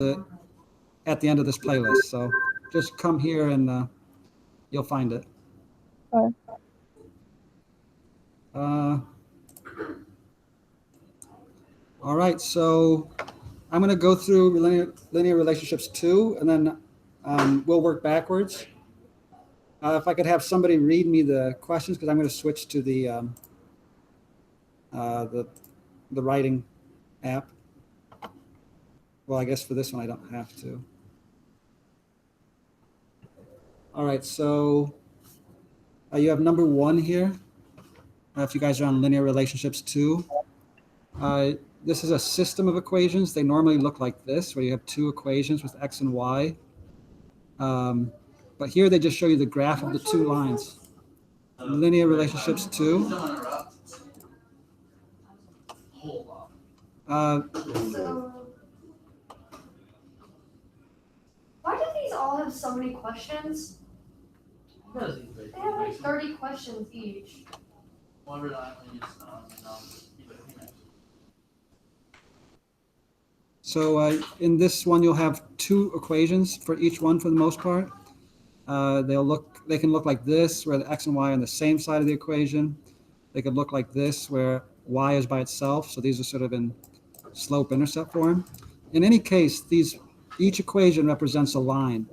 at the end of this playlist. So just come here and you'll find it. Okay. All right, so I'm going to go through linear relationships 2, and then we'll work backwards. If I could have somebody read me the questions, because I'm going to switch to the writing app. Well, I guess for this one I don't have to. All right, so you have number 1 here. If you guys are on linear relationships 2. This is a system of equations. They normally look like this, where you have 2 equations with x and y. But here they just show you the graph of the 2 lines. Linear relationships 2. So, why do these all have so many questions? They have like 30 questions each. So in this one, you'll have 2 equations for each one for the most part. They can look like this, where the x and y are on the same side of the equation. They could look like this, where y is by itself. So these are sort of in slope-intercept form. In any case, each equation represents a line.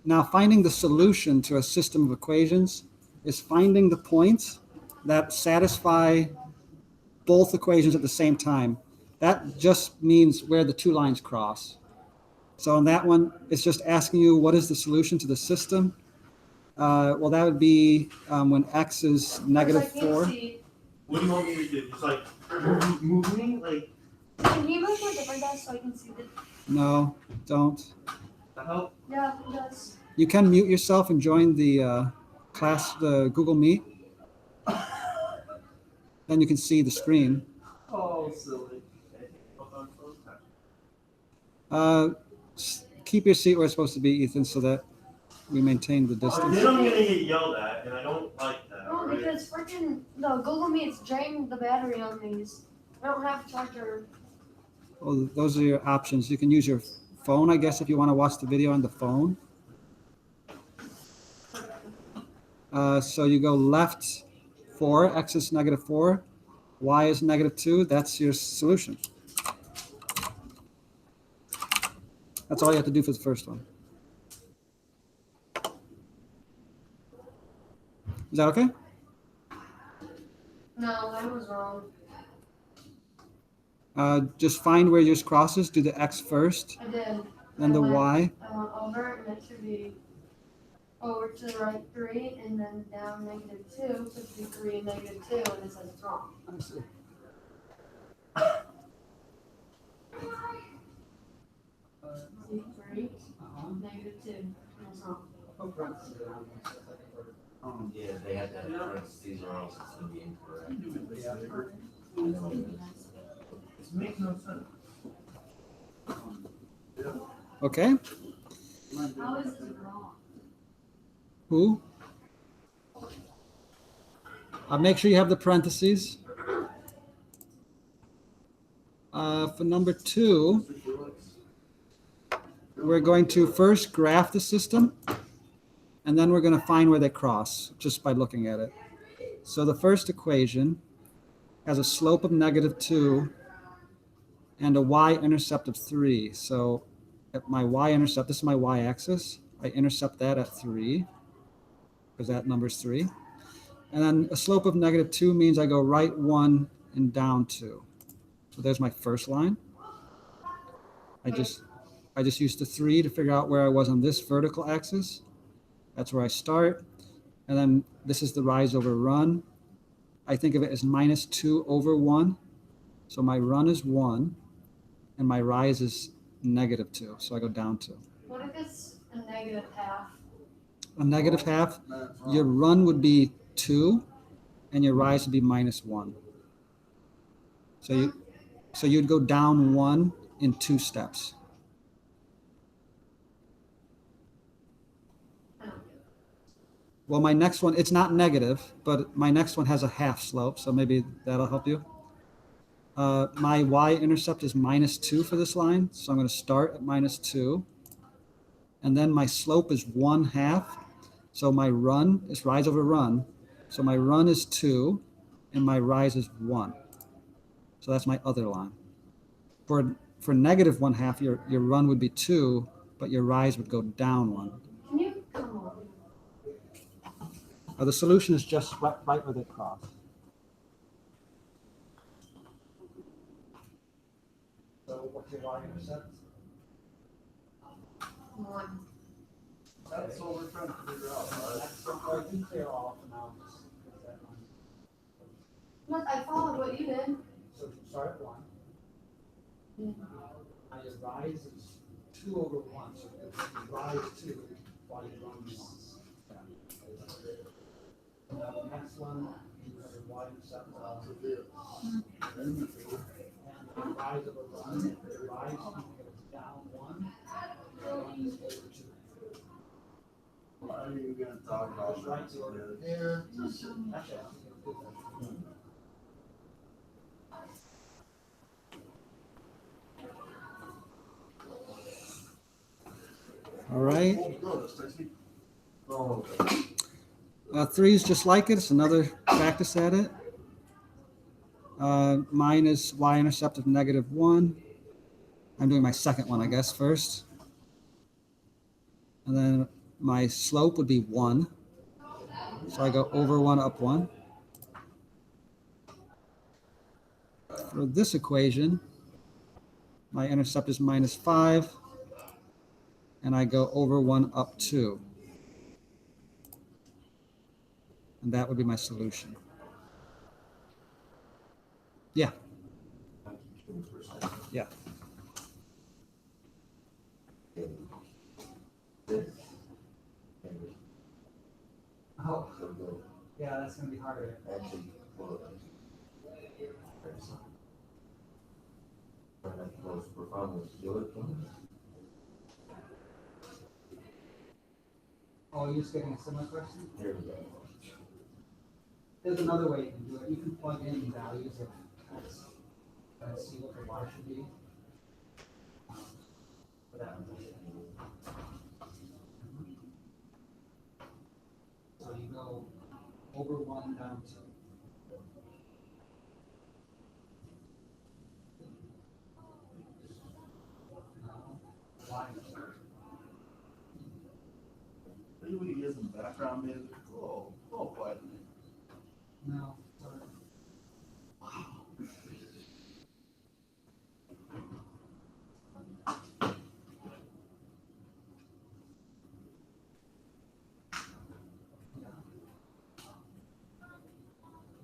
Now, finding the solution to a system of equations is finding the points that satisfy both equations at the same time. That just means where the 2 lines cross. So on that one, it's just asking you, what is the solution to the system? Well, that would be when x is negative 4. What do you want me to do? Just like move me? Like, Can you move to a different desk so I can see the... No, don't. that help? Yeah, it does. You can mute yourself and join the class, the Google Meet. Then you can see the screen. Oh, silly. Keep your seat where it's supposed to be, Ethan, so that we maintain the distance. Then I'm gonna get yelled at, and I don't like that. No, right? because freaking the Google Meet's drained the battery on these. I don't have a charger. Well, those are your options. You can use your phone, I guess, if you want to watch the video on the phone. So you go left 4, x is negative 4, y is negative 2. That's your solution. That's all you have to do for the first one. Is that okay? No, that was wrong. Just find where yours crosses. Do the x first, I did. then the y. I went over, and it should be over to the right 3, and then down negative 2. So it should be 3 and negative 2, and it says it's wrong. I see. See, 3, negative 2, and it's wrong. Yeah, they had that parentheses or else it's gonna be incorrect. This makes no sense. Okay. How is this wrong? Who? Make sure you have the parentheses. For number 2, we're going to first graph the system, and then we're going to find where they cross just by looking at it. So the first equation has a slope of negative 2 and a y-intercept of 3. So at my y-intercept, this is my y-axis. I intercept that at 3, because that number is 3. And then a slope of negative 2 means I go right 1 and down 2. So there's my first line. I just used the 3 to figure out where I was on this vertical axis. That's where I start. And then this is the rise over run. I think of it as minus 2 over 1. So my run is 1, and my rise is negative 2. So I go down 2. What if it's a negative half? A negative half, your run would be 2, and your rise would be minus 1. So you'd go down 1 in 2 steps. Well, my next one, it's not negative, but my next one has a half slope, so maybe that'll help you. My y-intercept is -2 for this line, so I'm going to start at -2. And then my slope is 1/2. So my run is rise over run. So my run is 2, and my rise is 1. So that's my other line. For -1/2, your run would be 2, but your rise would go down 1. Can you come on? The solution is just right where they cross. So what's your y-intercept? 1. That's what we're trying to figure out. I can clear all for now. Look, I followed what you did. So start at 1. Yeah. Your rise is 2 over 1. So you rise 2 while you run 1. Now the next one, you have a y-intercept of and the rise of a run, the rise is down 1, the run is over 2. Why are you gonna talk about Just right the order there. Actually, I think it's good. All right. Oh, 3 is just like it. It's another practice at it. Mine is y-intercept of -1. I'm doing my second one, I guess, first. And then my slope would be 1. So I go over 1, up 1. For this equation, my intercept is -5. And I go over 1, up 2. And that would be my solution. Yeah. Yeah. Oh, yeah, that's going to be harder. Oh, you're just getting a similar question? Here we go. There's another way you can do it. You can plug in values of x and see what the y should be. For that one. So you go over 1, down 2. Y. Anybody hear some background music? Oh, quiet. No. Sorry.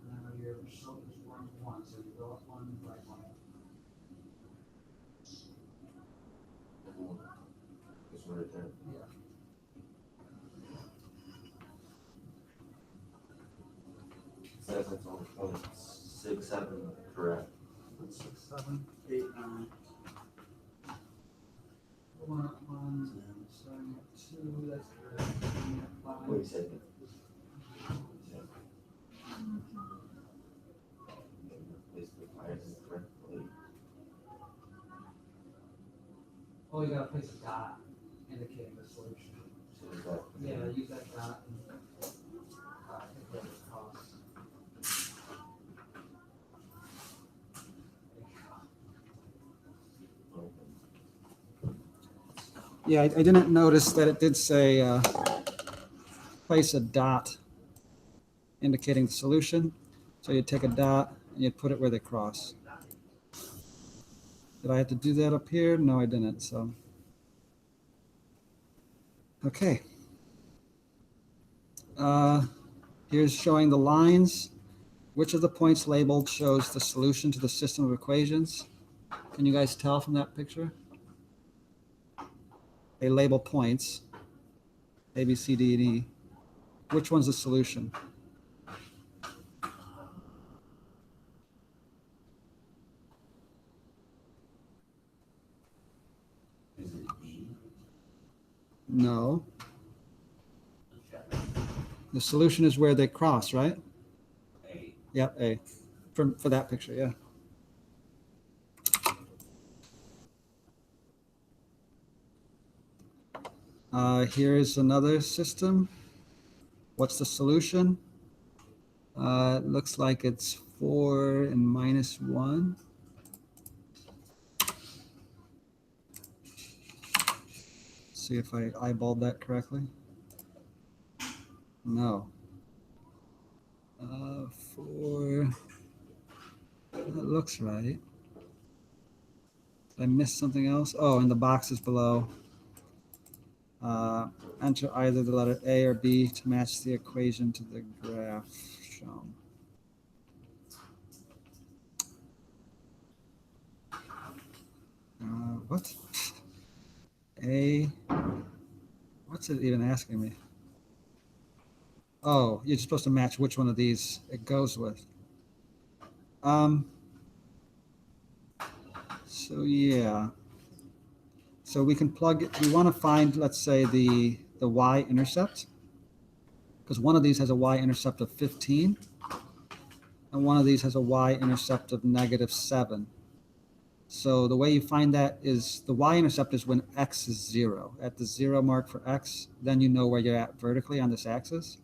Now your slope is 1, so you go up 1, right 1. It's right there. Yeah. It says it's on 0.67, correct? 6, 7, 8, 9. 1 up 1, 7, 2, that's correct. 5. Wait a second. Basically, why is it correctly? Oh, you gotta place a dot indicating the solution. So is that? Yeah, use that dot and calculate the cost. Yeah, I didn't notice that it did say place a dot indicating the solution. So you'd take a dot and you'd put it where they cross. Did I have to do that up here? No, I didn't. So, okay. Here's showing the lines. Which of the points labeled shows the solution to the system of equations? Can you guys tell from that picture? They label points, A, B, C, D, and E. Which one's the solution? Is it E? No. The solution is where they cross, right? A. Yep, A. For that picture, yeah. Here's another system. What's the solution? It looks like it's 4 and minus 1. See if I eyeballed that correctly. No. 4. That looks right. Did I miss something else? Oh, and the boxes below. Enter either the letter A or B to match the equation to the graph shown. What? A. What's it even asking me? Oh, you're supposed to match which one of these it goes with. So yeah. So we can plug it. We want to find, let's say, the y-intercept, because one of these has a y-intercept of 15, and one of these has a y-intercept of -7. So the way you find that is the y-intercept is when x is 0. At the 0 mark for x, then you know where you're at vertically on this axis.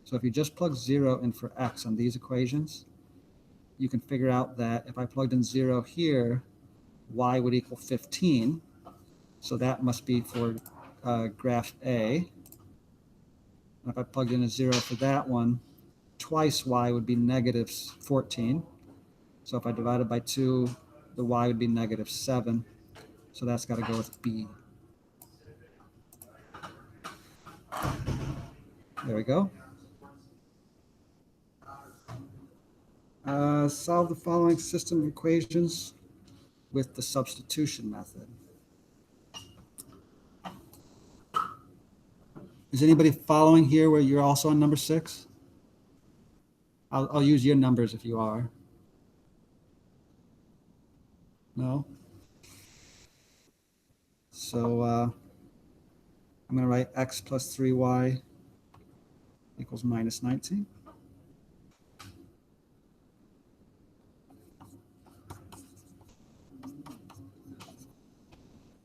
So if you just plug 0 in for x on these equations, you can figure out that if I plugged in 0 here, y would equal 15. So that must be for graph A. And if I plugged in a 0 for that one, twice y would be -14. So if I divided by 2, the y would be -7. So that's got to go with B. There we go. Solve the following system of equations with the substitution method. Is anybody following here where you're also on number 6? I'll use your numbers if you are. No? So I'm going to write x plus 3y equals -19.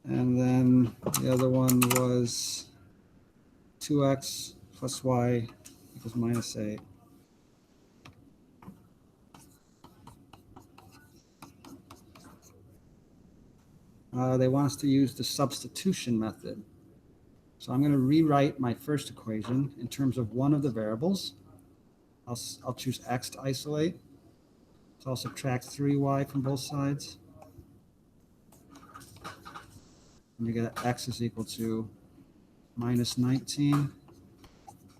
And then the other one was 2x plus y equals -8. They want us to use the substitution method. So I'm going to rewrite my first equation in terms of one of the variables. I'll choose x to isolate. So I'll subtract 3y from both sides. And you get x is equal to -19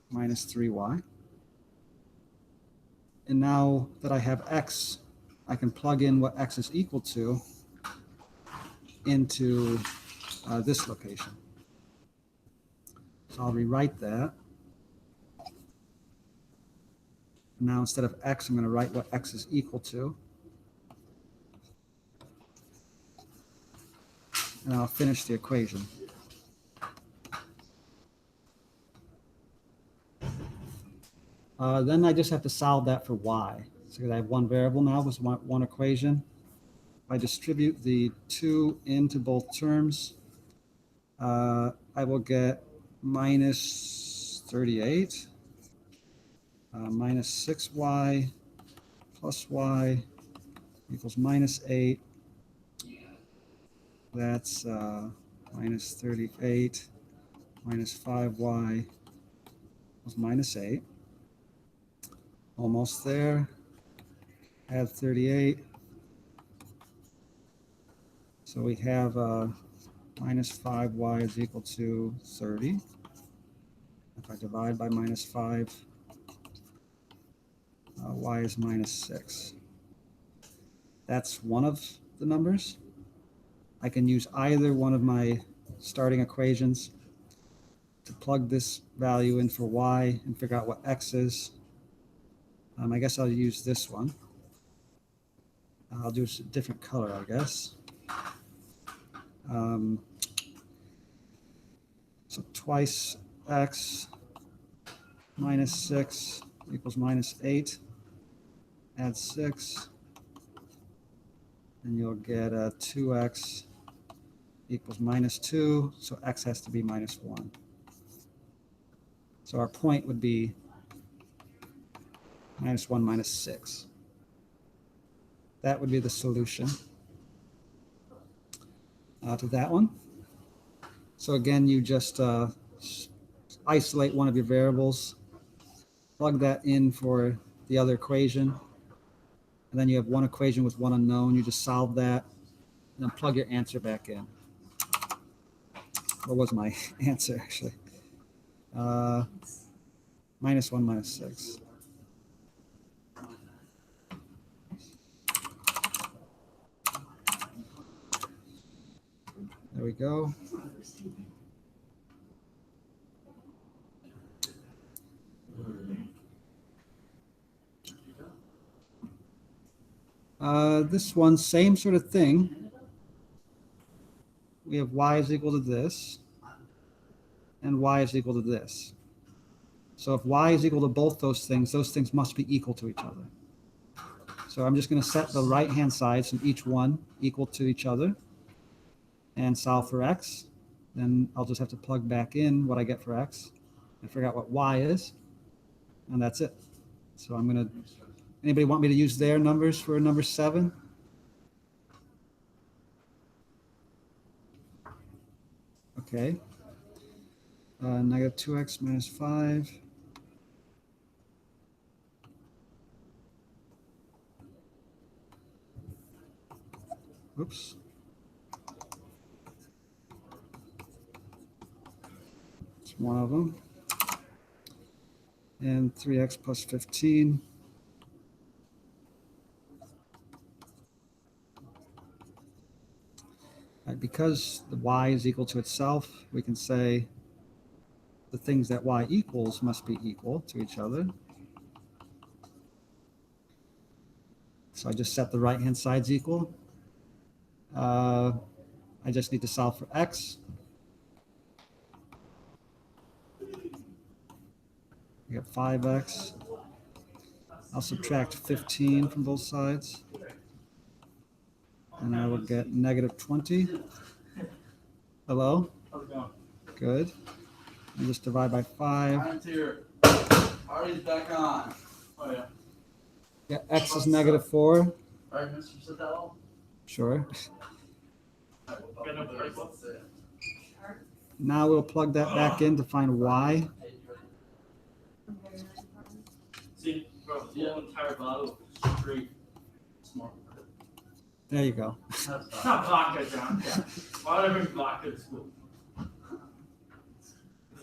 minus 3y. And now that I have x, I can plug in what x is equal to into this location. So I'll rewrite that. Now instead of x, I'm going to write what x is equal to. And I'll finish the equation. Then I just have to solve that for y. So I have one variable now with one equation. If I distribute the 2 into both terms, I will get -38 minus 6y plus y equals -8. That's -38 minus 5y equals -8. Almost there. Add 38. So we have -5y is equal to 30. If I divide by -5, y is -6. That's one of the numbers. I can use either one of my starting equations to plug this value in for y and figure out what x is. I guess I'll use this one. I'll do a different color, I guess. So twice x minus 6 equals -8. Add 6. And you'll get a 2x equals -2. So x has to be -1. So our point would be -1 minus 6. That would be the solution to that one. So again, you just isolate one of your variables, plug that in for the other equation, and then you have one equation with one unknown. You just solve that, and then plug your answer back in. What was my answer, actually? -1 minus 6. There we go. This one, same sort of thing. We have y is equal to this, and y is equal to this. So if y is equal to both those things must be equal to each other. So I'm just going to set the right-hand sides from each one equal to each other and solve for x. Then I'll just have to plug back in what I get for x and figure out what y is, and that's it. So I'm going to, anybody want me to use their numbers for number 7? Okay. Negative 2x minus 5. Oops. It's one of them. And 3x plus 15. Because the y is equal to itself, we can say the things that y equals must be equal to each other. So I just set the right-hand sides equal. I just need to solve for x. I got 5x. I'll subtract 15 from both sides. And I will get negative 20. Hello? How's it going? Good. And just divide by 5. Ryan's here. Party's back on. Oh, yeah. Yeah, x is negative 4. All right, Mr. Sotelo. Sure. Got no break, what's it? Now we'll plug that back in to find y. See, bro, the whole entire bottle of straight smart. There you go. It's not vodka, John. Why would I bring vodka to school?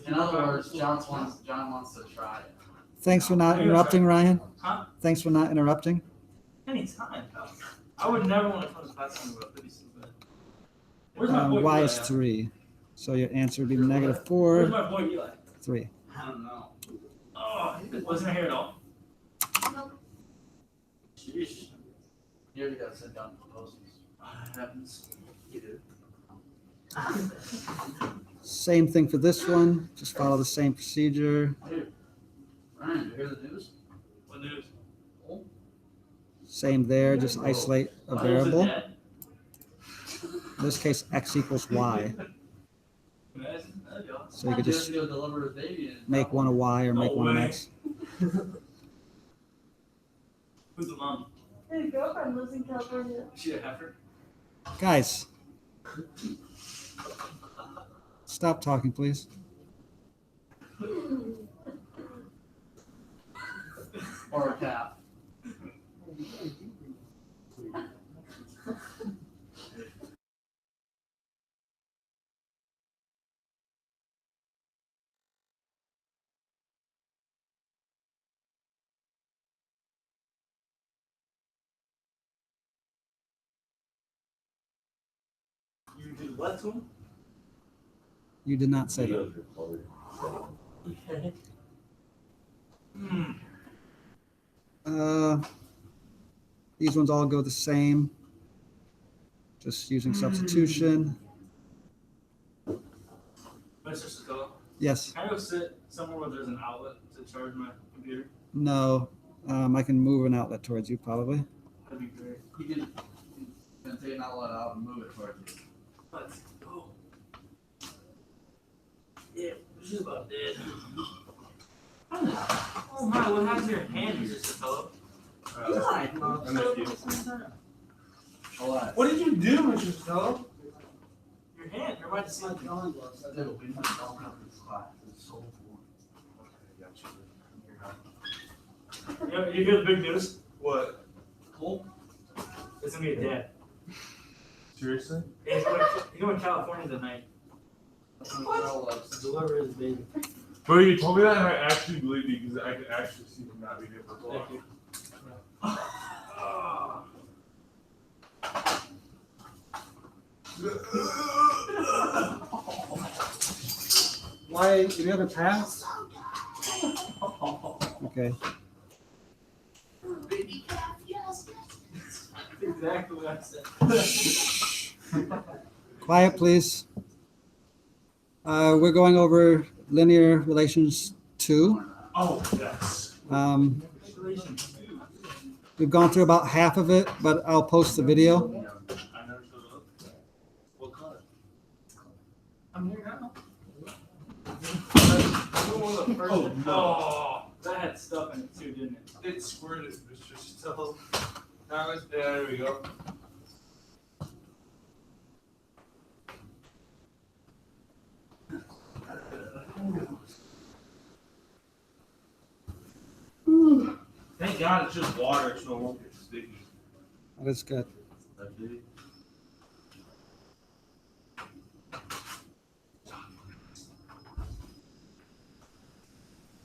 In other words, John wants to try it. Thanks for not interrupting, Ryan. Huh? Thanks for not interrupting. Anytime, pal. I would never want to come to class anyway. That'd be so bad. Where's my boy Y Eli is at? 3. So your answer would be negative Where's 4, my boy Eli? 3. I don't know. Oh, he wasn't here at all. Sheesh. You already got sent down proposals. It happens. You do. Same thing for this one. Just follow the same procedure. Dude, Ryan, did you hear the news? What news? Same there. Just isolate a Oh, variable. is it dead? In this case, x equals y. Imagine that, y'all. So you could just go deliver his baby and make one a y or make No one an way. x. Who's the mom? His girlfriend lives in California. Is she a heifer? Guys, stop talking, please. or a calf. You did what to him? You did not say that. Hmm. These ones all go the same. Just using substitution. Mr. Sotelo, Yes. can I go sit somewhere where there's an outlet to charge my computer? No. I can move an outlet towards you, probably. That'd be great. You can take an outlet out and move it towards you. Let's go. Yeah, she's about dead. Oh my, what happened to your hand, Mr. Sotelo? What? What did you do, Mr. Sotelo? Your hand, you're about to see. Dude, we don't have this class. It's so boring. You hear the big news? What? Cool. It's gonna be a dad. Seriously? He's going to California tonight. Deliver his baby. Bro, you told me that and I actually believed you because I could actually see him not being able to walk. Why, you haven't passed? Okay. That's exactly what I said. Quiet, please. We're going over linear relations 2. Oh, yes. Congratulations. We've gone through about half of it, but I'll post the video. I never showed up. What color? I'm here now. Oh, no. That had stuff in it too, didn't it? It squirted, Mr. Sotelo. Yeah, there we go. Thank God it's just water, so it won't get sticky. That's good.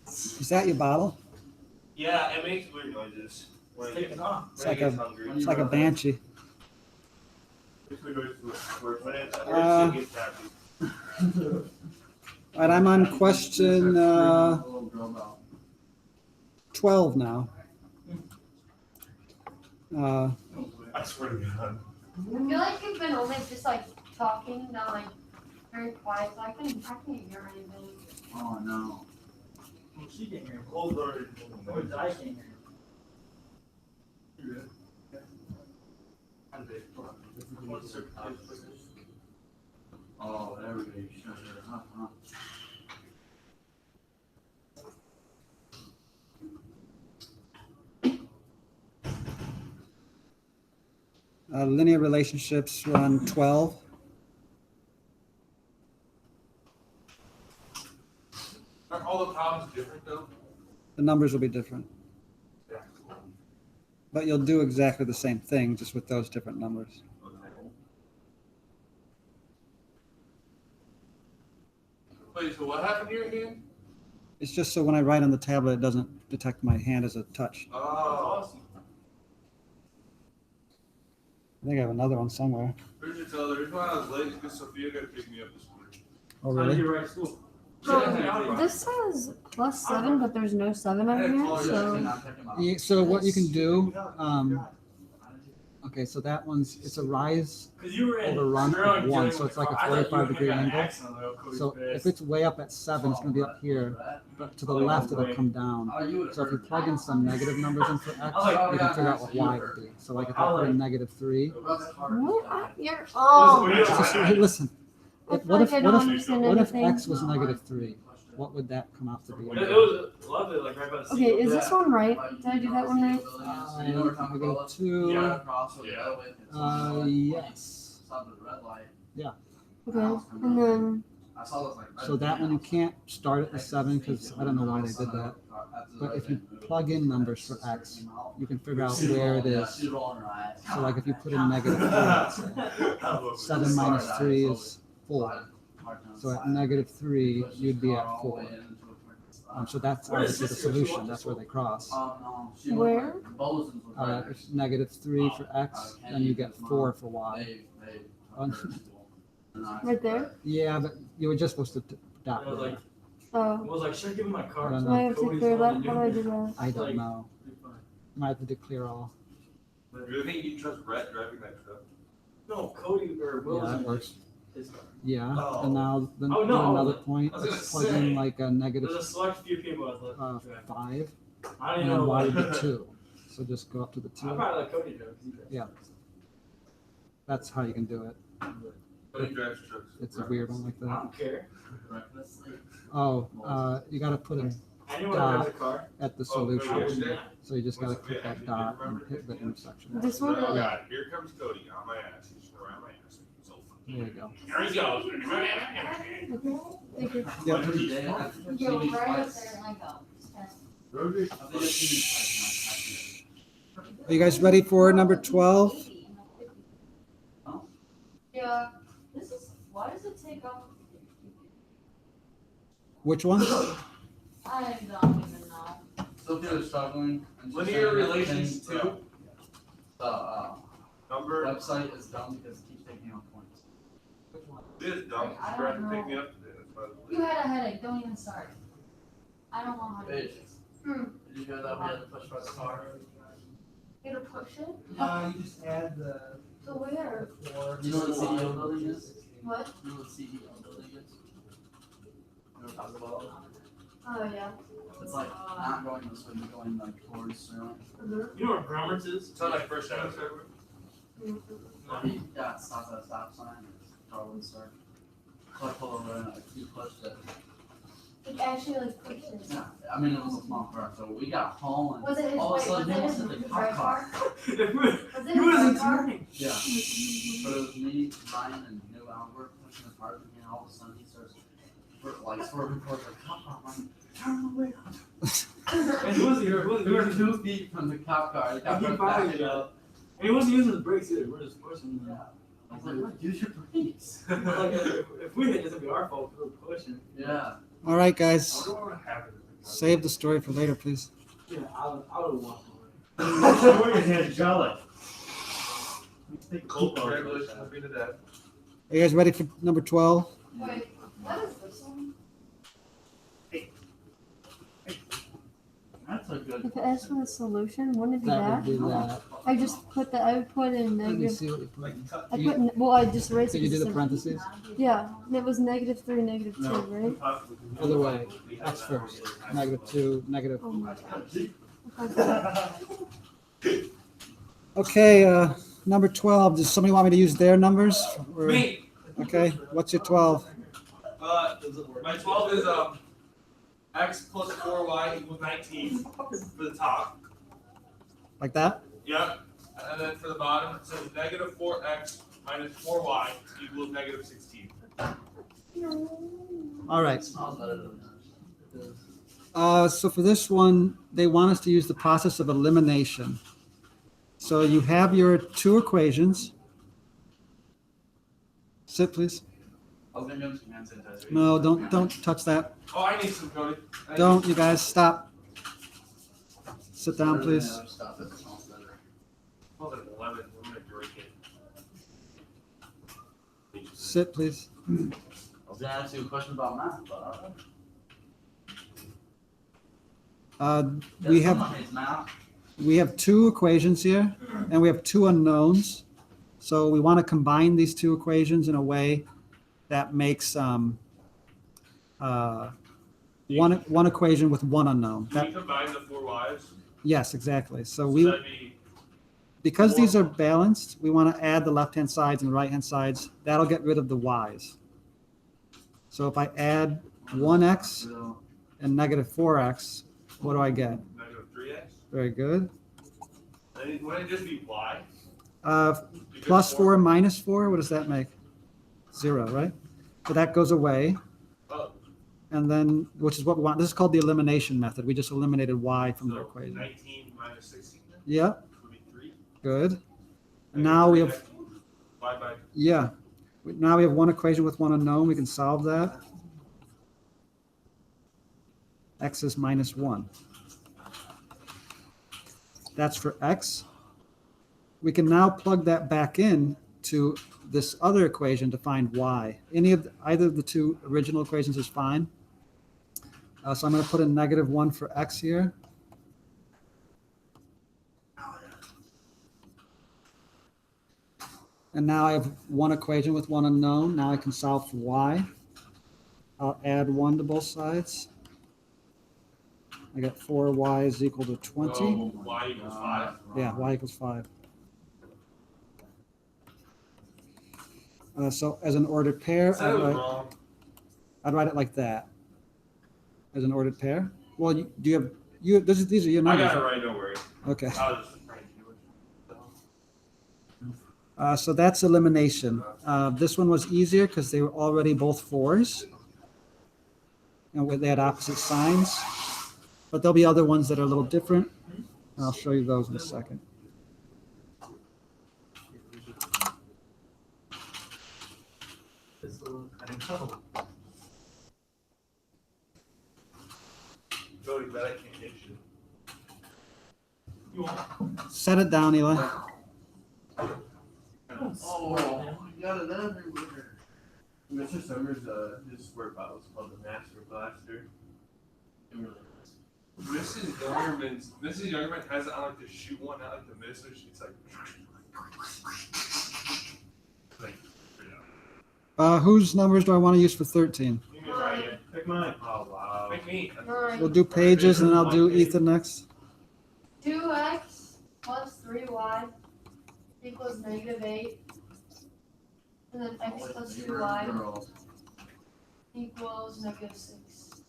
Is that your bottle? Yeah, it makes weird noises. When It's I get, taking off. It's when like I get a- hungry. It's like a banshee. Makes weird noises when it Uh, gets happy. All right, I'm on question A little girl about. 12 now. I swear to God. I feel like you've been only just like talking, not like very quiet, so I couldn't hear anything. Oh no. Well, she can't hear me. Hold on. Or I can't hear you. Oh, there we go. Sure. Huh. Linear relationships run 12. Are all the problems different though? The numbers will be different, Yeah. but you'll do exactly the same thing, just with those different numbers. Wait, so what happened to your hand? It's just so when I write on the tablet, it doesn't detect my hand as a touch. That's Oh. awesome. I think I have another one somewhere. Here's your tell. The reason why I was late is because Sophia got to pick me up this morning. Oh, How did really? you write school? This says +7, but there's no 7 I over had to here, call you so. and not pick him up. So what you can do, okay, so that one's, it's a rise. Because you were in Over run Sterling of one, dealing so with it's like a I thought you 45 had degree an angle. accent, though, Cody's So face. if it's way up at 7, it's gonna be up here, but to the left, it'll come down. Oh, you would've So if you heard plug in some negative numbers in for X, I was like, you can figure out what Y would be. So like if I put in -3, What? You're, Listen, oh. when you- hey, listen, I what feel if, like I what don't if, understand what if anything. X was -3? What would that come out to be? It was lovely, like right by the Okay, is this one right? Did I do that one right? You know where I Taco go Bell is? to, Yeah. Across with the other way, it's on the right. yes. Stop at the red light. Okay, and then, I saw this like. So that one you can't start at the 7 because I don't know why they did that. But if you plug in numbers for X, you can figure out where it is. So like if you put in -3, let's say, 7 minus 3 is 4. So at -3, you'd be at 4. So that's obviously the solution. That's where they cross. Where? If -3 for X, then you get 4 for Y. right there? Yeah, but you were just supposed to dot I was there. like, I Oh. was like, should I give him my I card? don't Do I know. have to clear that? How do I do that? I don't know. Might have to declare all. You really think you trust Brett driving that truck? No, Cody or Will. Yeah, that works. His car. Yeah, Oh. and now then Oh, no. another point. I was gonna Let's plug say, in like a There's a -5, select few people I'd love to drive. and I don't then even know Y why. would be 2. So just go up to the I 2. probably let Cody drive. 'cause he drives. Yeah. That's how you can do it. But he drives trucks. It's a weird one like I that. don't care. Oh, you got to put in Anyone who has a dot car? at the Oh, solution. okay. So you just gotta click that dot and hit the intersection. This one, Oh, God, here comes Cody on my ass. He's around my ass. So There you go. here he goes. thank you. Yep. You go right up there and I go. Rosie? Are you guys ready for number 12? Yeah, Why does it take off? Which one? I don't even know. Sophia was struggling. and she Linear said relations everything, two. The Number, website is dumb because it keeps taking out points. this is dumb. I She's don't trying to take know. me up to this. but- You had a headache, don't even start. I don't know how to do Bitch. this. hmm, Did you hear that we had to push for the car? you gonna push it? You just add the To where? four. You know what the CEO building is? What? You know what the CEO building is? You know what I'm talking about? Oh, yeah. It's like not going this way, but going like towards Sterling. Mhm. You know where Bromers is? It's not like first house. He got stopped at a stop sign and probably start. So I pulled over and he pushed it. It actually like pushes. Yeah, I mean, it was a small car, so we got home and Was it his, all of a wait, was sudden it he his was in the red cop car. car? Was Was it He wasn't his red car? turning. Yeah. But it was me, Ryan, and New Albert pushing the car, and all of a sudden he starts like swerving towards the cop car. I'm like, turn away. And he wasn't here. We were 2 feet from the cop car. The cop He car followed backed you. up. And he wasn't using the brakes either. We're just pushing. I was like, what? Use your brakes. Like, if we hit, this would be our fault. We were pushing. Yeah. All right, I guys. wonder what would happen. Save the story for later, please. Yeah, I would have walked away. Your head jelly. Congratulations on being a dad. Are you guys ready for number 12? Wait, what is this one? That's a good. If it asks for the solution, wouldn't it be That would that? be that. I just put the, I would put in Let me negative, see what you put. I put, well, I just raised it. Did you do the to- parentheses? Yeah, and it was -3, -2, No. right? Other way. X first. -2, negative. Oh my gosh. Okay. Okay, number 12. Does somebody want me to use their numbers? Or- Me. Okay, what's your 12? My 12 is x plus 4y equals 19 for the top. Like that? Yep. And then for the bottom, it says negative 4x minus 4y equals negative 16. All right. Smells better than this. So for this one, they want us to use the process of elimination. So you have your two equations. Sit, please. I was gonna give him some hand sanitizer. No, don't touch that. Oh, I need some, Cody. I need Don't, you guys, stop. Sit down, Better than the please. other stuff, it smells better. some. Hold it, lemon. I'm gonna drink it. Sit, please. I was gonna ask you a question about math, but We yeah, have someone hates math. we have two equations here, and we have two unknowns. So we want to combine these two equations in a way that makes one equation with one unknown. Do That, we combine the 4 y's? yes, exactly. So So we, that'd be because these are balanced, we want to add the left-hand sides and the right-hand sides. That'll get rid of the y's. So if I add 1x So, and -4x, what do I get? negative 3x. Very good. Wouldn't it just be y? Because Plus 4 and -4, what does that make? 0, right? So that goes away. Oh. And then, which is what we want. This is called the elimination method. We just eliminated y from the So equation. 19 minus 16 then Yep, would be 3. good. And now we have, Y by yeah. Now we have one equation with one unknown. We can solve that. X is -1. That's for x. We can now plug that back in to this other equation to find y. Either of the two original equations is fine. So I'm going to put in -1 for x here. And now I have one equation with one unknown. Now I can solve for y. I'll add 1 to both sides. I got 4y is equal to 20. Oh, y equals 5. Yeah, y equals 5. So as an ordered pair, Said it was wrong. I'd write it like that. As an ordered pair. Well, do you have, these are your I numbers. got it right, don't worry. Okay. I was just trying to do it. So that's elimination. This one was easier because they were already both 4s. And they had opposite signs. But there'll be other ones that are a little different. I'll show you those in a second. Jody, bet I can't hit you. You want? Set it down, Eli. Oh, you got it everywhere. Mr. Summers, his work was called the Master Blaster. Mrs. Youngerman has it on like the shoot one, not like the miss, so it's like. Whose numbers do I want to use for 13? You can write it. Pick mine. Oh, wow. Pick me. Nine. We'll do pages and then I'll do Ethan next. 2x plus 3y equals -8. And then x plus 2y equals -6.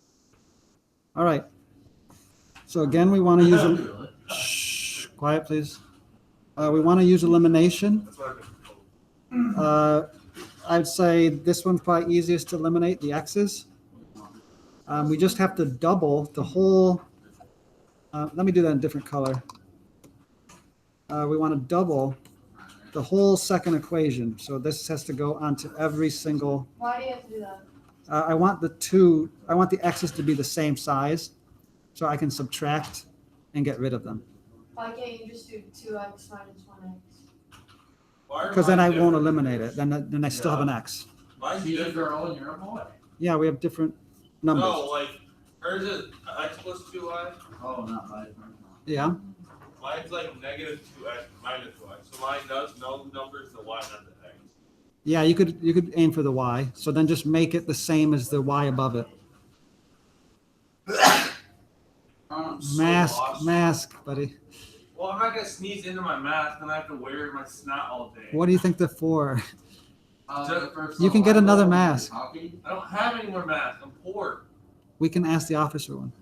All right. So again, we want to use, shh, quiet please. We want to use elimination. That's what I've been told. I'd say this one's probably easiest to eliminate, the x's. We just have to double the whole, let me do that in a different color. We want to double the whole second equation. So this has to go onto every single, Why do you have to do that? I want the x's to be the same size so I can subtract and get rid of them. Why can't you just do 2x minus 1x? Why are Because then I mine won't different? eliminate it. Then I still have an x. Mine's She's a different. girl and you're a boy. Yeah, we have different numbers. No, like, hers is x plus 2y. Oh, not my. Yeah. Mine's like -2x minus y. So mine does no numbers, the y, not the x. Yeah, you could aim for the y. So then just make it the same as the y above it. Mask, buddy. Well, I'm not gonna sneeze into my mask, and I have to wear my snot all day. What do you think they're for? First You can of get all, another I'm mask. talking. I don't have any more masks. I'm poor. We can ask the officer one.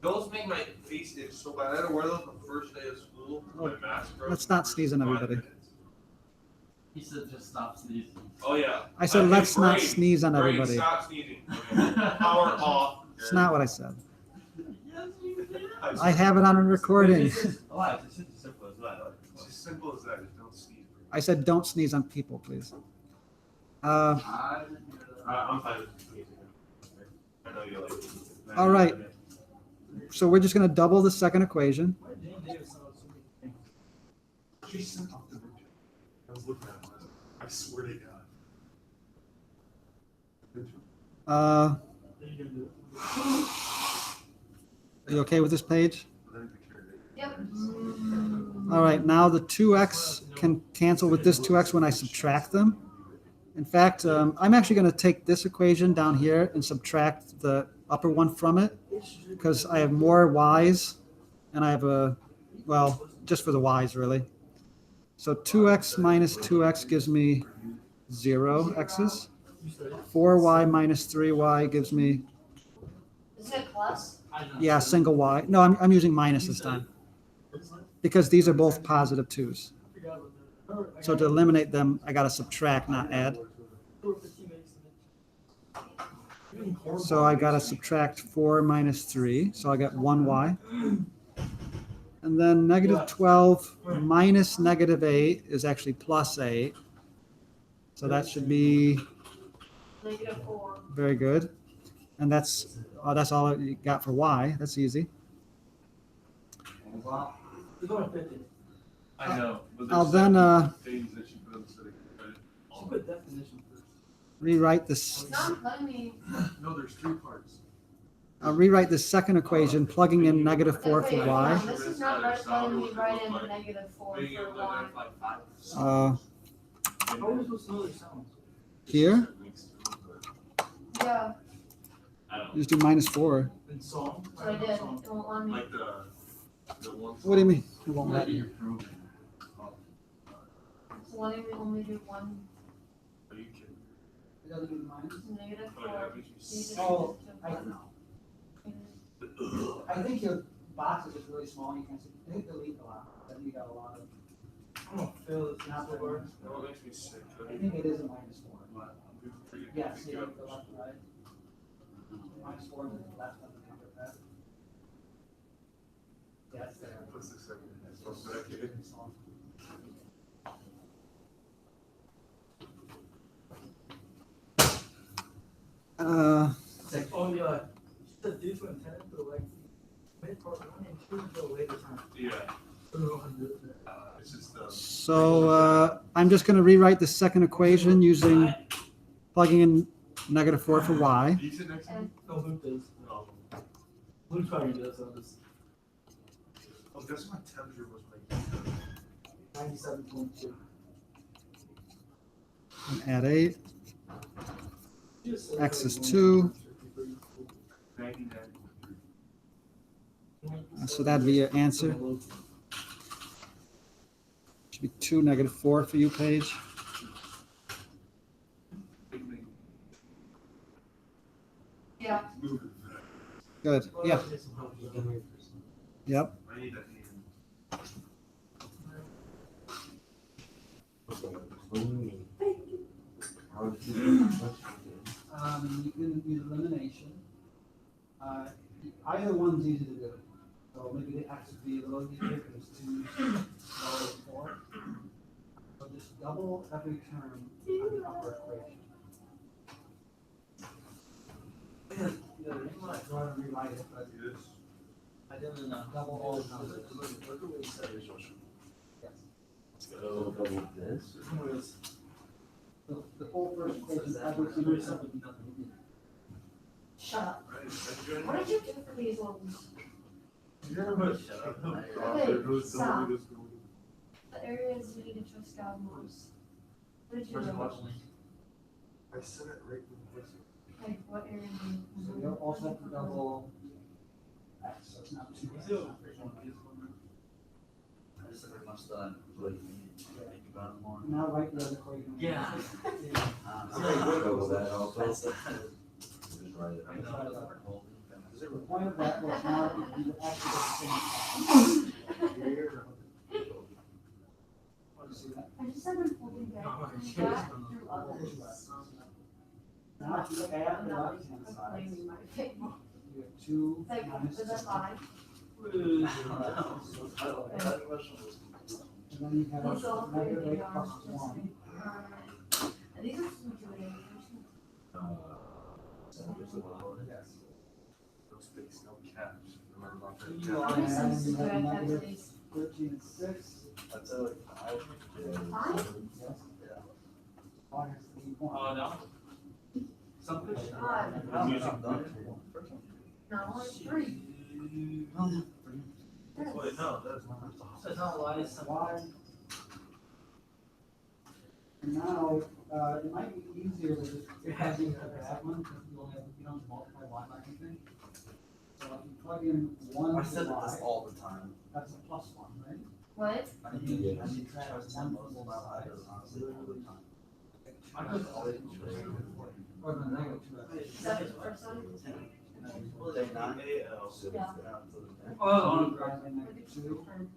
Those make my face itch so bad. I had to wear those the first day of school. My mask broke. Let's not sneeze on everybody. 5 minutes. He said just stop sneezing. Oh yeah. I said Okay, let's not Braden, sneeze on Braden, everybody. Stop sneezing. Okay. Power off. It's not what I said. Yes, you did. I have it on a recording. Oh, it's just as simple as that. It's as simple as that. Just don't sneeze. I said don't sneeze on people, please. I didn't hear that. I'm fine with sneezing. I know you like it. All right. So we're just going to double the second equation. She sent off the group chat. I was looking at it. I swear to God. Are you okay with this page? Yep. All right, now the 2x can cancel with this 2x when I subtract them. In fact, I'm actually going to take this equation down here and subtract the upper one from it because I have more y's and I have well, just for the y's really. So 2x minus 2x gives me 0 x's. 4y minus 3y gives me, Isn't it plus? yeah, single y. No, I'm using minus this time because these are both positive 2's. So to eliminate them, I got to subtract, not add. So I got to subtract 4 minus 3. So I got 1y. And then negative 12 minus negative 8 is actually plus 8. So that should be -4. very good. And that's all you got for y. That's easy. I know. But I'll there's then things that she put on the city. rewrite this. It's not letting me. No, there's 3 parts. I'll rewrite this second equation, plugging in negative 4 for Wait, y. hold on, This is not letting me write in -4 Being able for to y. identify 5. Here, Yeah, I don't know. just do -4. so I did. It won't let me. Like the one. What do you mean? It won't let you. It's letting me only do one Are you kidding? -4. Oh, yeah, but you see. negative Oh, 2 I plus know. I think your box is just really small, you can't see, hit delete a lot, then you got a lot of. I'm gonna fill this Not very out. much. No, it makes me sick. I think it is a -4. Yeah. Yeah, see, like the left, right? -4 is the left on the number pad. Yeah, it's there. Plus 6 seconds. That's what's dedicated. It's like, oh yeah, it's a different time, but like, wait for 1 and 2 until later time. Yeah. Oh, It's just, So I'm just going to rewrite the second equation using plugging in -4 for y. Do you sit next to me? No, Luke does. No. Luke probably does on this. Oh, that's my temperature was making. 97.2. And add 8. X is 2. So that'd be your answer. Should be 2 -4 for you, Paige. Yeah, Good. Yeah. Yep. I need that hand. You can use elimination. Either one's easy to do. So maybe the X would be a little easier because 2 is lower than 4. So just double every term on the upper equation. You might want to rewrite it, but Yes. I didn't know. double all the numbers. Yes. So double this. The whole first equation, every single term. shut up. Right, is that good? What did you do for these ones? You're much shut up. Okay, stop. The areas you need to twist out most. What did you do? I said it right when the voice. Like, what area do you? So you'll also have to double X, so it's not 2. I just said I must think about it more. Now write the other equation. Yeah. Double that also. That's Just write it. The point of that was now you actually get the same. I just haven't folded back that through others. Now if you add the I'm not left hand side, complaining my thing. you have 2 Like, minus is that 2. five? And then you have These all three -8 are plus just 1. and these are some Julian. Yes. No space, no caps. Remember about that. You cap. are- This is And good, then that's negative these. 13 and 6. That's a five. Five? Yes. Y has to be 1. Oh, no. Something. God. I'm using done. No, it's three. Yes. Wait, no, that's so it's not why it's Y. And now, it might be easier to just having a bad one, because you don't multiply Y by anything. So if you plug in 1 I to said this Y, all the time. that's a +1, right? What? I need Yeah. to try to tell most of my life, honestly, all the time. I could always. Or the -2. Is that the first one? Day 9. Yeah. Oh, Drive by -2.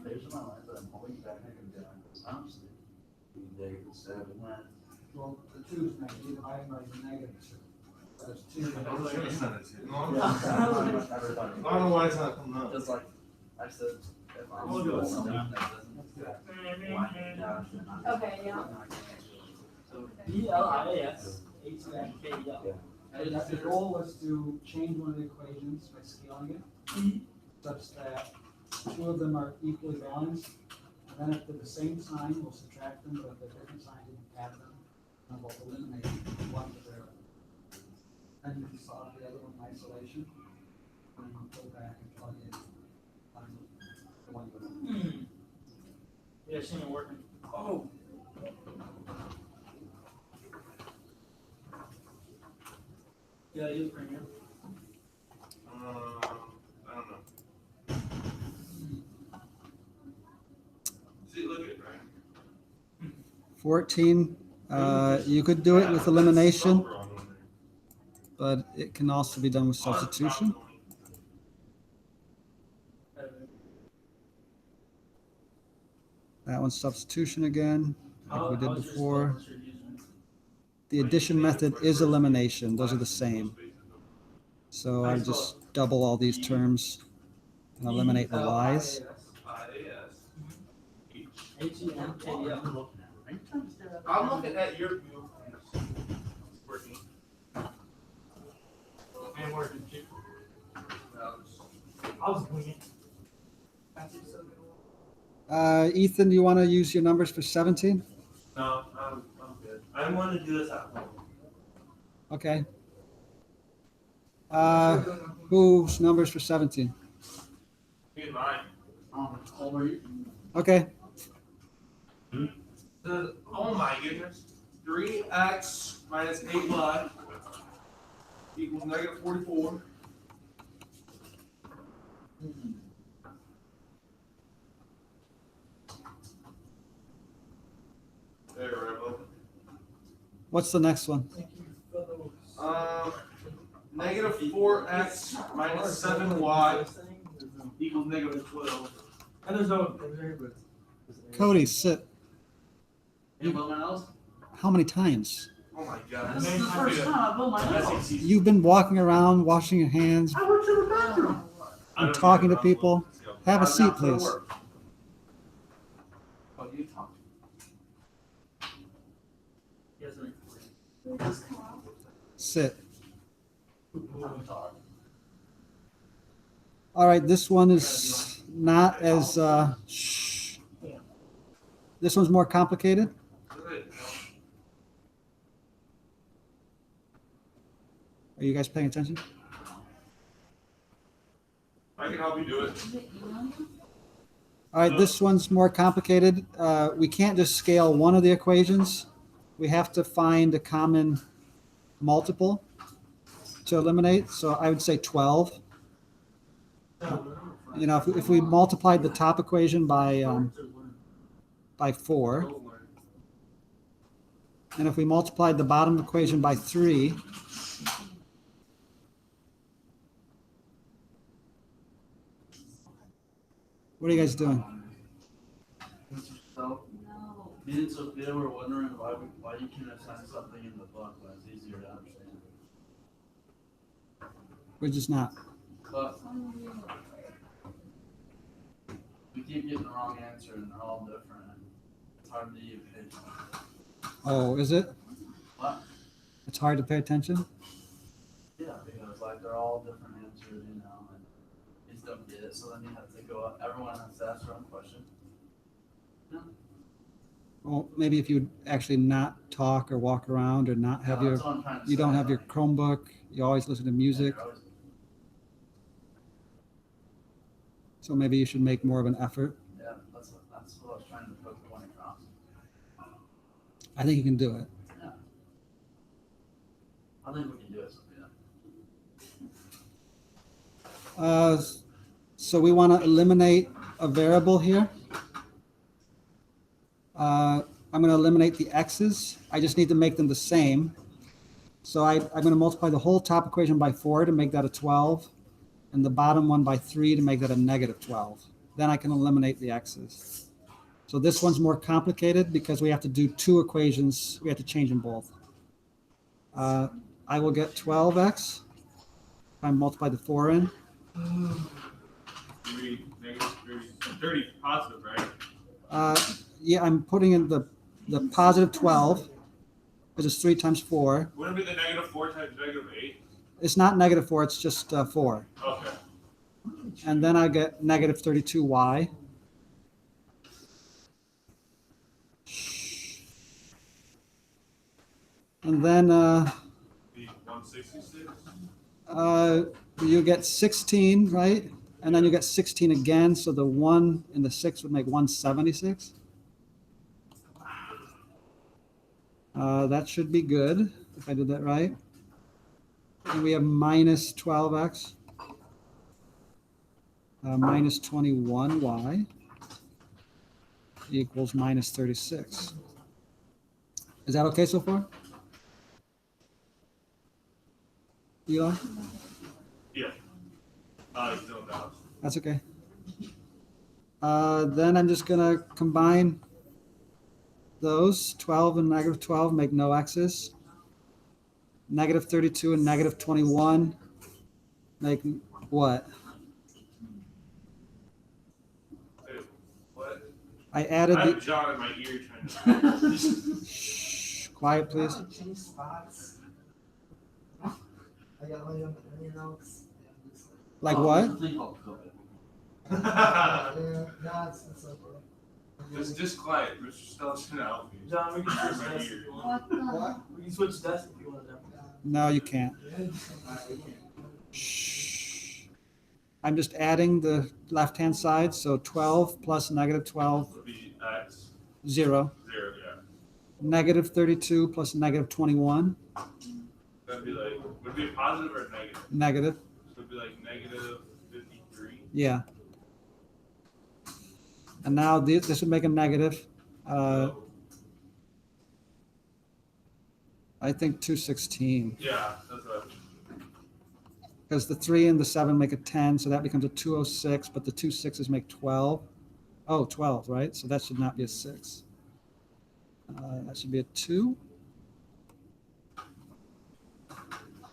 There's my life, but I'm holding back, I can do it. Honestly. Negative 7. Well, the 2 is negative, you divide by the -2. So that's 2. I was gonna send it to you. No, Yeah, I'm I never thought I don't know why it's not coming up. Just like I said, if I'm We'll do it doing something sometime. that doesn't. Let's do that. Okay, yeah. So BLIS, HMKL. And the goal was to change one of the equations by scaling it, such that 2 of them are equally balanced. And then if they're the same sign, we'll subtract them, but if they're different signs, we can add them. And we'll eliminate one to zero. Then you can solve the other one in isolation. And you can go back and plug in the one you eliminated. Yeah, she ain't working. Oh. Yeah, you premium. I don't know. See, look at it, right? 14, you could do it with elimination. but it can also be done with substitution. That one's substitution again, like we did before. The addition method is elimination. Those are the same. So I just double all these terms and eliminate the y's. H-E-M-K-L. I'm looking at your view. Working. And working. No, I was winging. Ethan, do you want to use your numbers for 17? No, I'm good. I want to do this at home. Okay. Whose numbers for 17? Me and mine. Over you. Okay. Oh my goodness. 3x minus 8y equals negative 44. There, Rebel. What's the next one? Thank you, fellow. Negative 4x minus 7y equals negative 12. And there's no variables. Cody, sit. Anyone else? How many times? Oh my god. This is the first time I built my house. SEC. You've been walking around, washing your hands, I went to the bathroom. and talking to people. Have a seat, please. Oh, you talk. Yes, sir. Sit. I'm talking. All right, this one is not as, shh. This one's more complicated. Are you guys paying attention? I can help you do it. Is it email you? All right, this one's more complicated. We can't just scale one of the equations. We have to find a common multiple to eliminate. So I would say 12. You know, if we multiplied the top equation by 4, and if we multiplied the bottom equation by 3, what are you guys doing? So, No. me and Sophia were wondering why you can't assign something in the book when it's easier to understand. We're just not. But Unreal. we keep getting the wrong answer and they're all different. And it's hard to even pay attention. Oh, is it? What? It's hard to pay attention? Yeah, because like they're all different answers, you know, and you just don't get it. So then you have to go up. Everyone has to ask their own question. Well, maybe if you actually not talk or walk around or not have Yeah, your, that's what I'm trying to you don't say, have your like, Chromebook, you always listen to yeah, music, you're always- so maybe you should make more of an effort. Yeah, that's what I was trying to put the point across. I think you can do it. Yeah. I think we can do it, Sophia. So we want to eliminate a variable here. I'm going to eliminate the x's. I just need to make them the same. So I'm going to multiply the whole top equation by 4 to make that a 12, and the bottom one by 3 to make that a negative 12. Then I can eliminate the x's. So this one's more complicated because we have to do 2 equations. We have to change them both. I will get 12x if I multiply the 4 in. 3, negative 3, 30 positive, right? Yeah, I'm putting in the positive 12 because it's 3 times 4. Wouldn't it be the negative 4 times negative 8? It's not negative 4, it's just 4. Okay. And then I get negative 32y. And then The 166? you get 16, right? And then you get 16 again, so the 1 and the 6 would make 176. That should be good, if I did that right. And we have minus 12x, minus 21y equals minus 36. Is that okay so far? Eli? He's doing that. That's okay. Then I'm just gonna combine those 12 and negative 12, make no x's. Negative 32 and negative 21 make what? Wait, what? I added I have the, John in my ear trying to. shh, quiet please. Change spots. I got my own, you know, Like Oh, what? there's a thing called COVID. yeah, no, it's okay. Just quiet. Mr. Stell's trying to help me. John, we can Here's switch my desks ear. if you want. What the? What? We can switch desks if you want to. No, you can't. Shh. I'm just adding the left-hand side, so 12 plus negative 12, Would be X 0. 0, yeah. Negative 32 plus negative 21, That'd be like, would it be a positive or a negative? negative, So it'd be like negative 53. yeah. And now this would make a negative. I think 216, Yeah, that's what. because the 3 and the 7 make a 10, so that becomes a 206, but the 2 6s make 12. Oh, 12, right? So that should not be a 6. That should be a 2.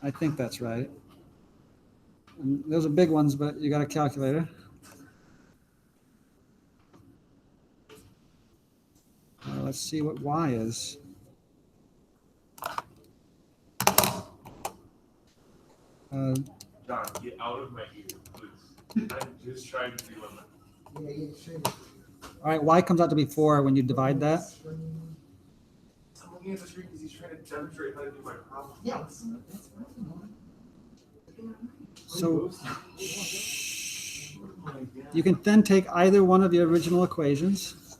I think that's right. And those are big ones, but you got a calculator. Let's see what y is. John, get out of my ear, please. I'm just trying to do one. Yeah, yeah, sure. All right, y comes out to be 4 when you divide that. I'm looking at the screen because he's trying to demonstrate how to do my problem. Yeah. So you can then take either one of your original equations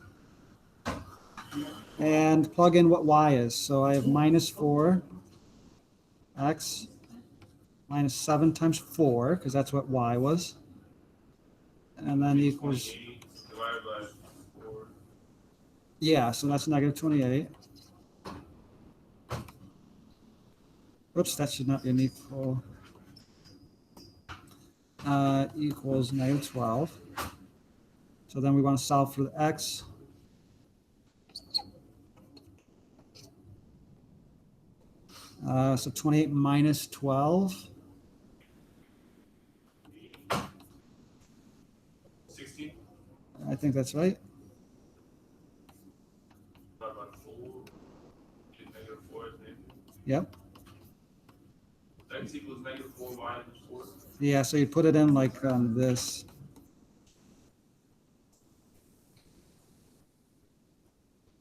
and plug in what y is. So I have minus 4 x minus 7 times 4, because that's what y was. And then equals, 28 divided by 4. yeah, so that's negative 28. Oops, that should not be an equal. Equals negative 12. So then we want to solve for the x. So 28 minus 12. 16 I think that's right. divided by 4. Get negative 4 is negative. Yep. X equals negative 4, y equals 4. Yeah, so you put it in like this.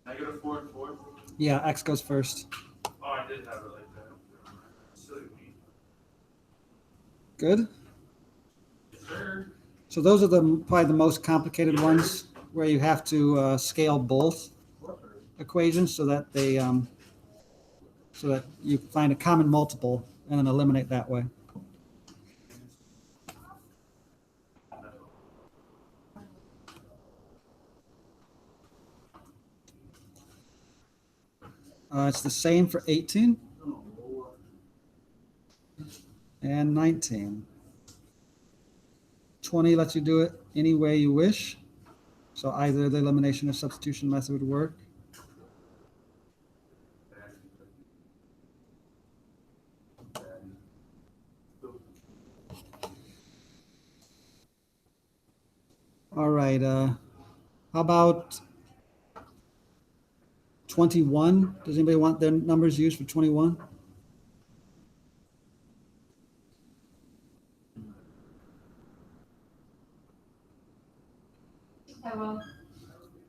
Negative 4 and 4. Yeah, x goes first. Oh, I did have it like that. Silly me. Good. Yes, sir. So those are probably the most complicated ones where you have to scale both equations so that they so that you find a common multiple and then eliminate that way. It's the same for 18 and 19. 20 lets you do it any way you wish. So either the elimination or substitution method would work. All right, how about 21? Does anybody want their numbers used for 21? I will.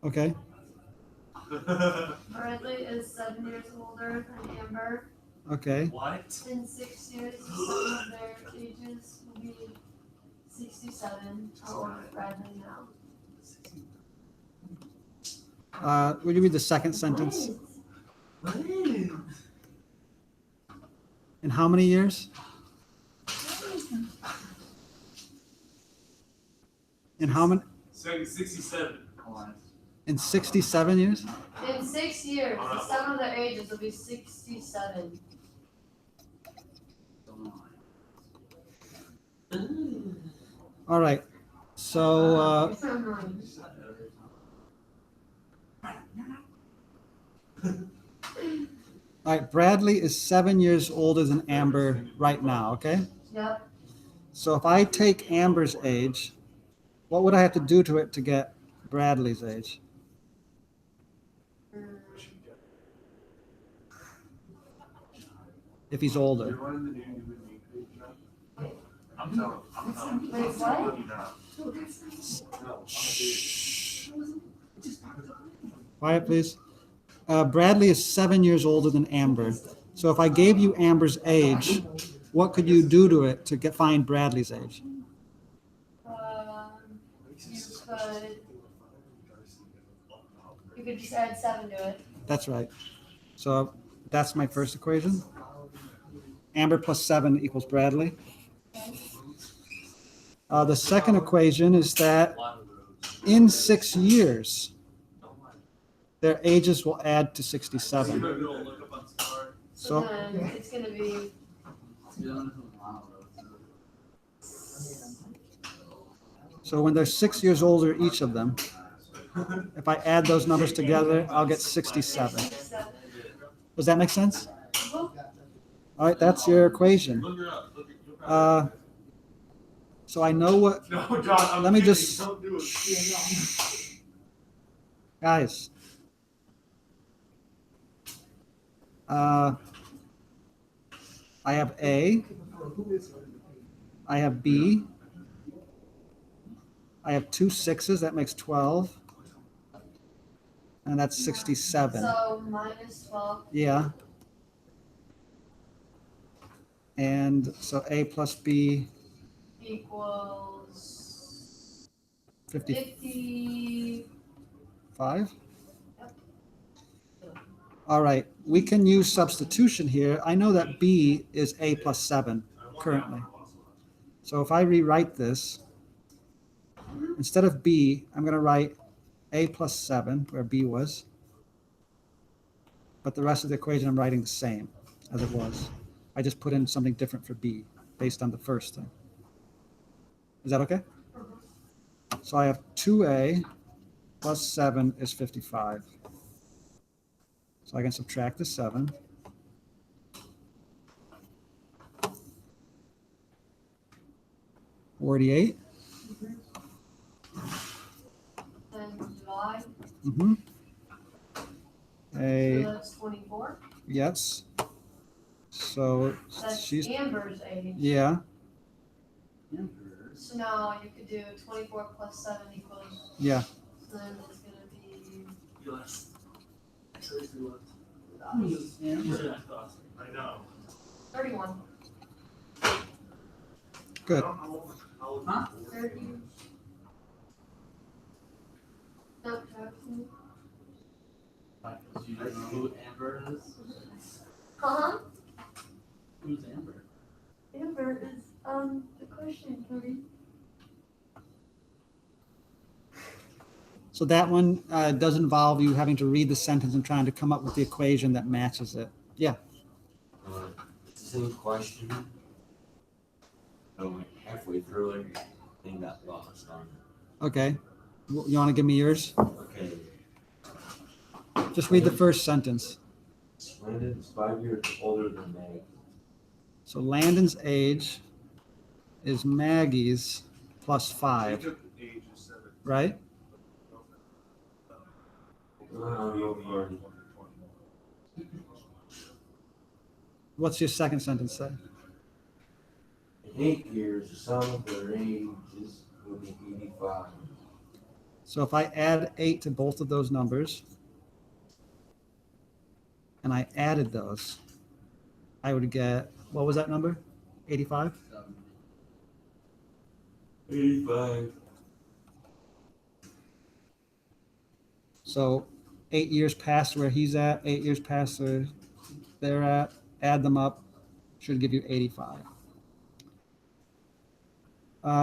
Okay, Bradley is 7 years older than Amber. okay. What? In 6 years, the sum of their ages will be 67. How old is Bradley now? Would you read the second sentence? In how many years? In how many? 67. In 67 years? In 6 years, the sum of their ages will be 67. All right. So, all right, Bradley is 7 years older than Amber right now, okay? Yep. So if I take Amber's age, what would I have to do to it to get Bradley's age? If he's older. You're running the new human being page now? I'm telling you. Wait, what? I'm telling you now. No, Quiet, please. Bradley is 7 years older than Amber. So if I gave you Amber's age, what could you do to it to find Bradley's age? You could just add 7 to it. That's right. So that's my first equation. Amber plus 7 equals Bradley. The second equation is that in 6 years, their ages will add to 67. Look up on Star. So So then it's gonna be, So when they're 6 years older, each of them, if I add those numbers together, I'll get 67. 7. Does that make sense? All right, that's your equation. Look her up. You'll probably- So I know what, No, John, I'm Let me kidding. just- Don't do it. guys. I have A, I have B, I have 2 6s, that makes 12. And that's 67. So minus 12. Yeah. And so A plus B, Equals 55. 50. All right, we can use substitution here. I know that B is A plus 7 currently. So if I rewrite this, instead of B, I'm going to write A plus 7, where B was. But the rest of the equation, I'm writing the same as it was. I just put in something different for B based on the first thing. Is that okay? So I have 2A plus 7 is 55. So I can subtract the 7. $48. Then divide. Mm-hmm. So A, that's 24. yes. So That's she's, Amber's age. yeah, So now you could do 24 plus 7 equals, yeah. so then it's gonna be, Yes. Seriously, what? I know. 31. Good. I don't know how old- 30. No, Jackson. Do you know who Amber is? Uh-huh. Who's Amber? Amber is, the question, Cody. So that one does involve you having to read the sentence and trying to come up with the equation that matches it. Yeah. It's the same question. Oh, halfway through it, thing got lost on it. Okay. You want to give me yours? Okay. Just read the first sentence. Landon's 5 years older than Meg. So Landon's age is Maggie's plus They 5, took the age of 7. right? What's your second sentence say? In 8 years, the sum of their ages will be 85. So if I add 8 to both of those numbers, and I added those, I would get, what was that number? 85? 85. So 8 years past where he's at, 8 years past where they're at, add them up, should give you 85.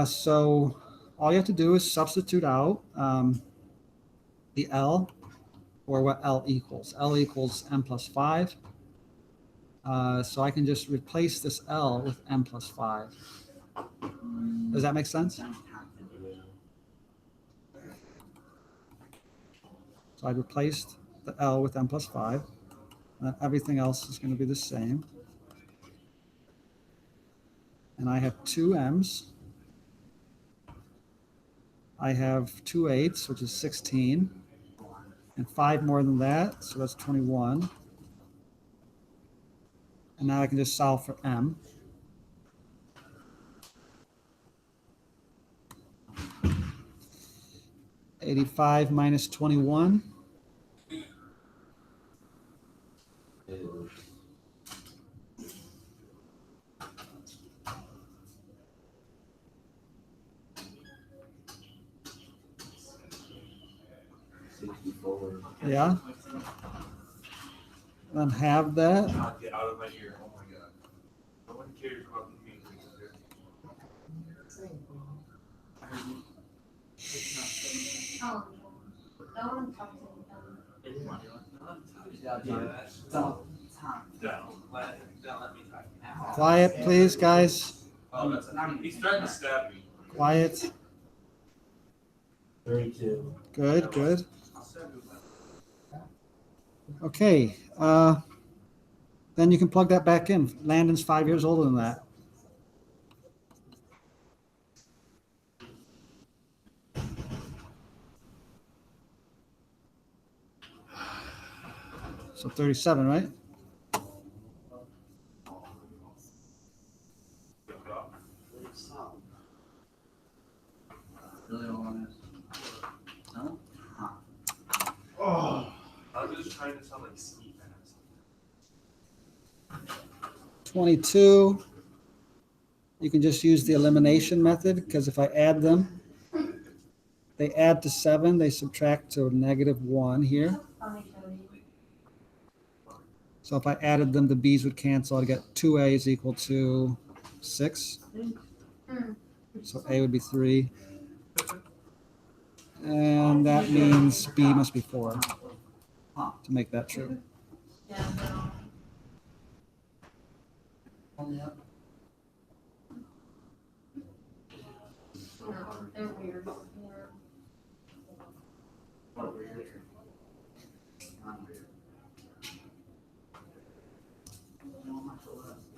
So all you have to do is substitute out the L, or what L equals. L equals m plus 5. So I can just replace this L with m plus 5. Does that make sense? So I replaced the L with m plus 5. And everything else is going to be the same. And I have two m's. I have 2 8s, which is 16, and 5 more than that, so that's 21. And now I can just solve for m. $85 minus 21. Yeah. Then have that. God, get out of my ear. Oh my god. No one cares about the mean things. Oh, don't want to talk to me. Don't. Don't let me talk. Quiet, please, guys. Oh, that's he's trying to stab me. Quiet. 32. Good, good. Okay. Then you can plug that back in. Landon's 5 years older than that. So 37, right? Really want to. No? Oh, I was just trying to sound like Ski Mask. 22. You can just use the elimination method because if I add them, they add to 7, they subtract to -1 here. Funny, Cody. So if I added them, the b's would cancel. I'd get 2a is equal to 6. So a would be 3. And that means b must be 4 to make that true. Yeah, no. Only up. No, they're weird. Yeah. What weird. I'm weird.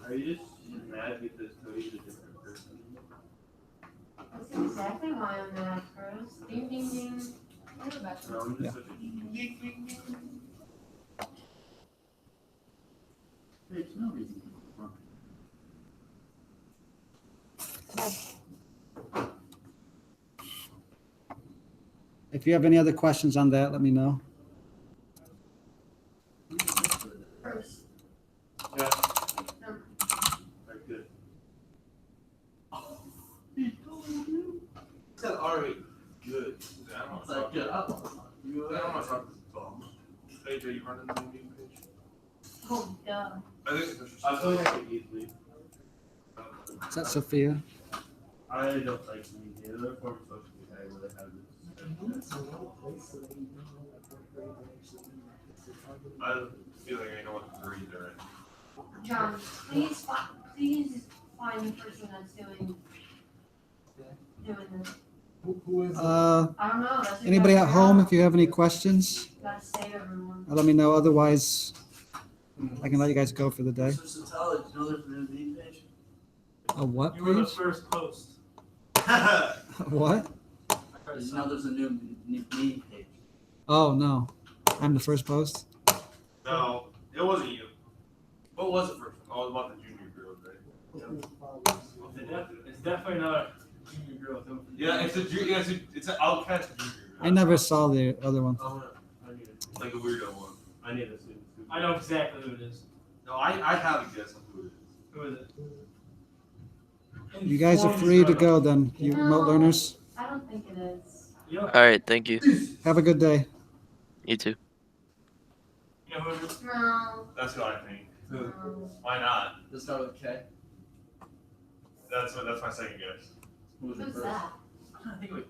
Are you just mad because Cody's a different person? That's exactly why I'm mad, Chris. Ding, ding, ding. No, I'm just Yeah. such a There's no reason to run. If you have any other questions on that, let me know. Chris. Yeah. No. Very good. Said already good. I don't It's want like, to get talk. up. You I don't want to talk to this bum. Hey, Jay, you running the meeting page? Oh, duh. I think it's I feel like I could easily. Is that Sophia? I don't like the media. They're form of social media where they have this. I feel like I know what the grades are in. John, please find the person that's doing this. Who is it? I don't know. That's Anybody at home, if you have any questions, Gotta save everyone. let me know. Otherwise, I can let you guys go for the day. So tell it, you know there's a new meme page? A what, You were the please? first post. What? Did you know there's a new meme page? Oh, no. I'm the first post. No, it wasn't you. What was it first? Oh, it was about the junior girls, right? It's definitely not a junior girl. Yeah, it's a junior. It's an outcast junior girl. I never saw the other one. I need it. Like a weirdo one. I need to see. I know exactly who it is. No, I have a guess on who it is. Who is it? You guys are free to go then, you remote learners. I don't think it is. You know, All right, thank you. Have a good day. You too. you know who it is? No. That's who I think. No. Why not? Does it start with K? That's my second guess. Who was it Who's first? that? I think it was